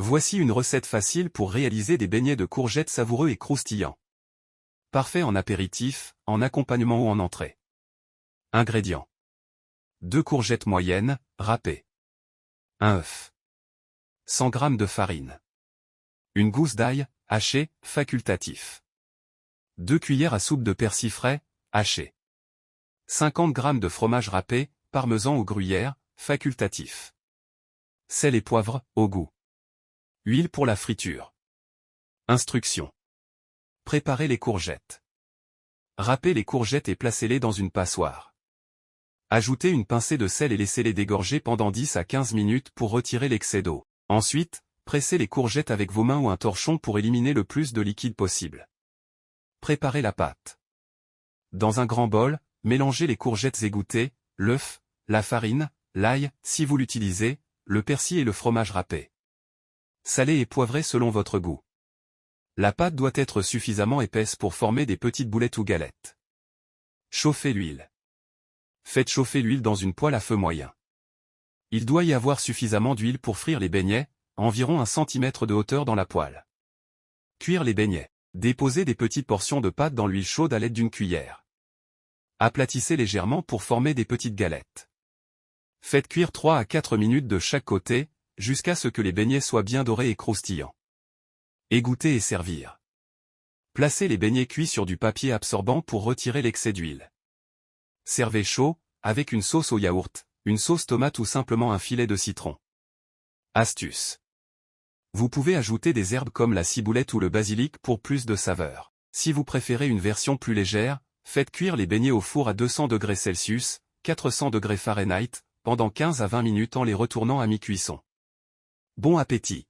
Voici une recette facile pour réaliser des beignets de courgettes savoureux et croustillants. Parfait en apéritif, en accompagnement ou en entrée. Ingrédients. 2 courgettes moyennes, râpées. 1 œuf. 100 g de farine. Une gousse d'ail, hachée, facultatif. 2 cuillères à soupe de persil frais, haché. 50 g de fromage râpé, parmesan ou gruyère, facultatif. Sel et poivre, au goût. Huile pour la friture. Instructions. Préparez les courgettes. Râpez les courgettes et placez-les dans une passoire. Ajoutez une pincée de sel et laissez-les dégorger pendant 10 à 15 minutes pour retirer l'excès d'eau. Ensuite, pressez les courgettes avec vos mains ou un torchon pour éliminer le plus de liquide possible. Préparez la pâte. Dans un grand bol, mélangez les courgettes égouttées, l'œuf, la farine, l'ail, si vous l'utilisez, le persil et le fromage râpé. Salez et poivrez selon votre goût. La pâte doit être suffisamment épaisse pour former des petites boulettes ou galettes. Chauffez l'huile. Faites chauffer l'huile dans une poêle à feu moyen. Il doit y avoir suffisamment d'huile pour frire les beignets, environ 1 cm de hauteur dans la poêle. Cuire les beignets. Déposez des petites portions de pâte dans l'huile chaude à l'aide d'une cuillère. Aplatissez légèrement pour former des petites galettes. Faites cuire 3 à 4 minutes de chaque côté, jusqu'à ce que les beignets soient bien dorés et croustillants. Égoutter et servir. Placez les beignets cuits sur du papier absorbant pour retirer l'excès d'huile. Servez chaud, avec une sauce au yaourt, une sauce tomate ou simplement un filet de citron. Astuce. Vous pouvez ajouter des herbes comme la ciboulette ou le basilic pour plus de saveur. Si vous préférez une version plus légère, faites cuire les beignets au four à 200 degrés Celsius, 400 degrés Fahrenheit, pendant 15 à 20 minutes en les retournant à mi-cuisson. Bon appétit!